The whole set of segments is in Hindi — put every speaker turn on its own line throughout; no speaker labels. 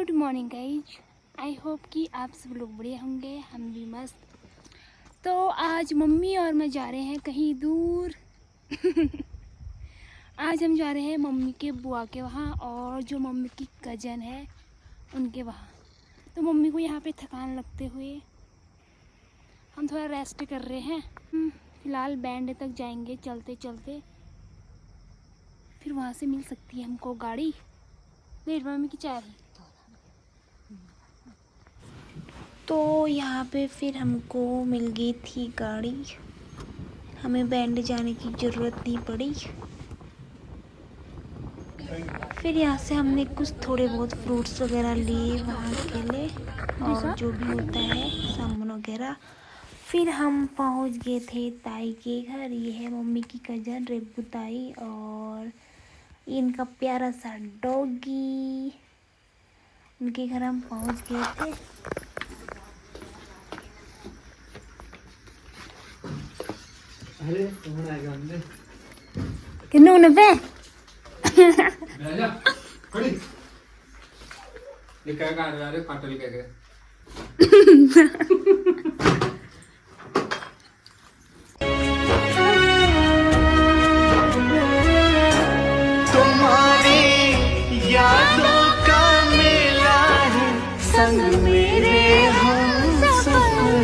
Good morning guys. I hope कि आप सब लोग बढ़िया होंगे, हम भी मस्त। तो आज मम्मी और मैं जा रहे हैं कहीं दूर। आज हम जा रहे हैं मम्मी के बुआ के वहाँ और जो मम्मी की कज़न है उनके वहाँ। तो मम्मी को यहाँ पे थकान लगते हुए हम थोड़ा रेस्ट कर रहे हैं। फ़िलहाल बैंड तक जाएंगे चलते चलते, फिर वहाँ से मिल सकती है हमको गाड़ी। वेट, मम्मी की चाय है। तो यहाँ पे फिर हमको मिल गई थी गाड़ी, हमें बैंड जाने की ज़रूरत नहीं पड़ी। फिर यहाँ से हमने कुछ थोड़े बहुत फ्रूट्स वगैरह लिए वहाँ के लिए और जो भी होता है सामान वगैरह। फिर हम पहुँच गए थे ताई के घर। ये है मम्मी की कज़न रेबू ताई और इनका प्यारा सा डॉगी। उनके घर हम पहुँच गए थे।
अरे तुम्हारा आएगा हमने
किन्नू ने पे
राजा खड़ी ये क्या कर रहा है काटल के
तुम्हारी यादों का मेला है संग मेरे हम सफर।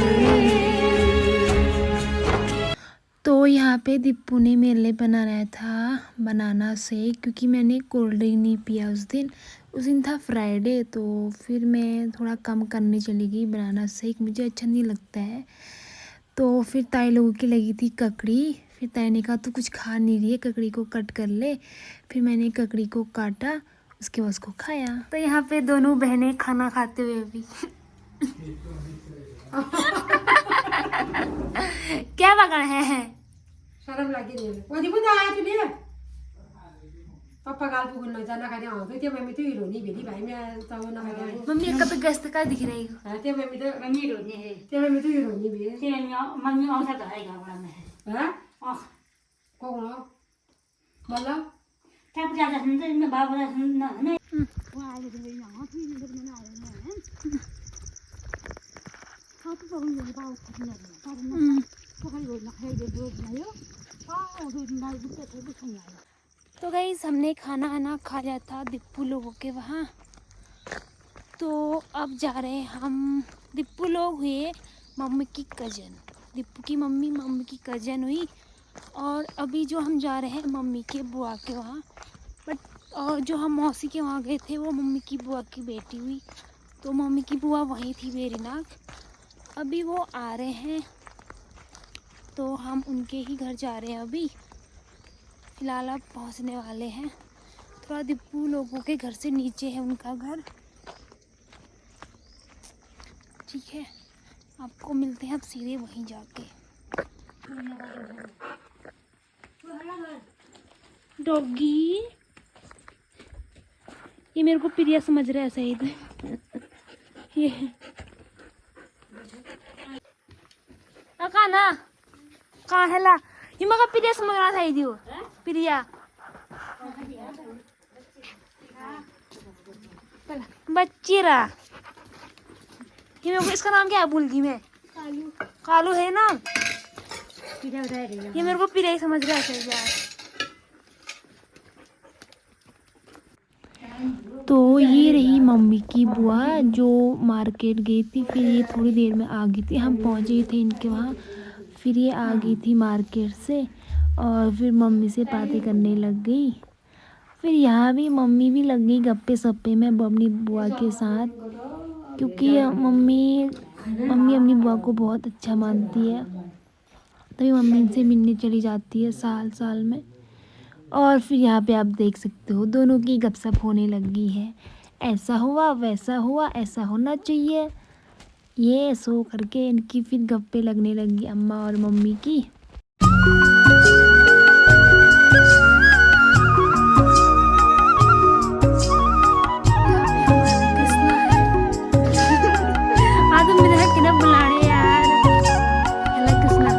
तो यहाँ पे दीपू ने मेरे लिए बनाया था बनाना शेक, क्योंकि मैंने कोल्ड ड्रिंक नहीं पिया उस दिन था फ्राइडे। तो फिर मैं थोड़ा कम करने चली गई। बनाना शेक मुझे अच्छा नहीं लगता है। तो फिर ताई लोगों की लगी थी ककड़ी। फिर ताई ने कहा तू कुछ खा नहीं रही है, ककड़ी को कट कर ले। फिर मैंने ककड़ी को काटा, उसके बाद उसको खाया। तो यहाँ पे दोनों बहनें खाना खाते हुए भी क्या पकड़ है?
शरम लागिरहेको कति पनि आयो तुले पप्पा गाल पुग्नु जान खाने आउँथ्यो त्यो मम्मी त हिरोनी भेली भाइमा चाउ नखाने
मम्मी एक पे गश्त का दिख रही है।
त्यो मम्मी त
हिरोनी है
त्यो मम्मी त हिरोनी भे
मम्मी आउँछ त है घरबाट में
ह को हो बल्ल
त्यहाँ जाँदा सुन्छ बाबुलाई सुन्न होइन
तो गाइस हमने खाना आना खा लिया था दीपू लोगों के वहाँ। तो अब जा रहे हैं हम। दीपू लोग हुए मम्मी की कज़न, दीपू की मम्मी मम्मी की कज़न हुई। और अभी जो हम जा रहे हैं मम्मी के बुआ के वहाँ, बट और जो हम मौसी के वहाँ गए थे वो मम्मी की बुआ की बेटी हुई। तो मम्मी की बुआ वहीं थी वेरीनाग। अभी वो आ रहे हैं तो हम उनके ही घर जा रहे हैं। अभी फ़िलहाल अब पहुंचने वाले हैं। थोड़ा दीपू लोगों के घर से नीचे है उनका घर। ठीक है, आपको मिलते हैं अब सीधे वहीं जाके। डॉगी ये मेरे को प्रिया समझ रहा है सही। ये ना कहाँ है ला, ये मगर प्रिया समझ रहा था दियो प्रिया बच्ची रहा। ये मेरे को इसका नाम क्या है भूल गई मैं। कालू है ना। ये मेरे को प्रिया ही समझ रहा है यार। तो ये रही मम्मी की बुआ जो मार्केट गई थी। फिर ये थोड़ी देर में आ गई थी, हम पहुँच गए थे इनके वहाँ। फिर ये आ गई थी मार्केट से और फिर मम्मी से बातें करने लग गई। फिर यहाँ भी मम्मी भी लग गई गप्पे सप्पे में अपनी बुआ के साथ, क्योंकि मम्मी अपनी बुआ को बहुत अच्छा मानती है। तभी मम्मी इनसे मिलने चली जाती है साल साल में। और फिर यहाँ पे आप देख सकते हो दोनों की गपशप होने लगी है। ऐसा हुआ वैसा हुआ, ऐसा होना चाहिए, ये सो करके इनकी फिर गप्पे लगने लगी अम्मा और मम्मी की। आदम मेरे हक ना बुलाने यार। हेलो कृष्णा।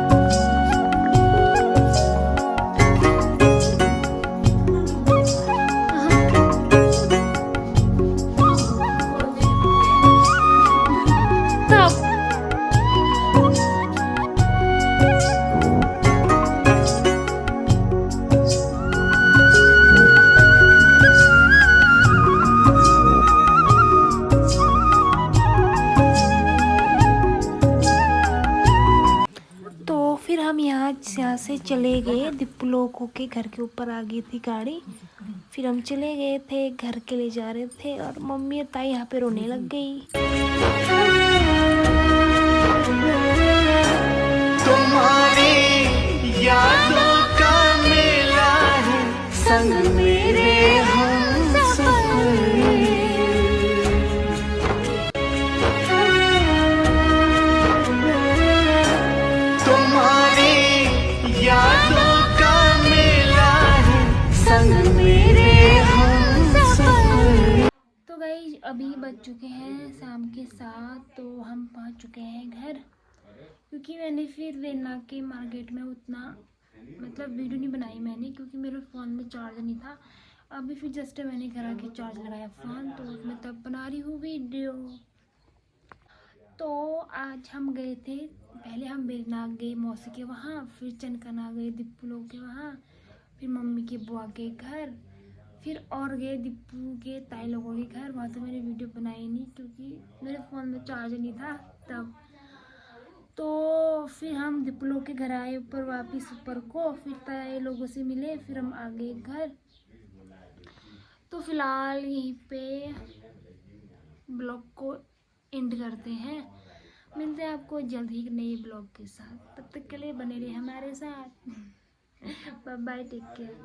से चले गए, दीपू लोगों के घर के ऊपर आ गई थी गाड़ी। फिर हम चले गए थे, घर के लिए जा रहे थे और मम्मी और ताई यहाँ पे रोने लग गई।
तुम्हारी यादों का मेला है, संग मेरे हम सफर। तुम्हारी यादों का मेला है, संग मेरे हम सफर।
तो गाइस अभी बज चुके हैं शाम के 7, तो हम पहुंच चुके हैं घर। क्योंकि मैंने फिर वेना के मार्केट में उतना मतलब वीडियो नहीं बनाई मैंने, क्योंकि मेरे फ़ोन में चार्ज नहीं था। अभी फिर जस्ट मैंने घर आके चार्ज लगाया फ़ोन, तो उसमें तब बना रही हूँ वीडियो। तो आज हम गए थे, पहले हम बेरनाग गए मौसी के वहाँ, फिर चनकना गए दीपू लोग के वहाँ, फिर मम्मी के बुआ के घर, फिर और गए दीपू के ताई लोगों के घर। वहाँ तो मैंने वीडियो बनाई नहीं क्योंकि मेरे फ़ोन में चार्ज नहीं था तब। तो फिर हम दीपू लोग के घर आए ऊपर वापस ऊपर को, फिर ताई लोगों से मिले, फिर हम आ गए घर। तो फिलहाल यहीं पे ब्लॉग को एंड करते हैं। मिलते हैं आपको जल्द ही एक नए ब्लॉग के साथ, तब तक के लिए बने रहिए हमारे साथ। Bye bye, take care.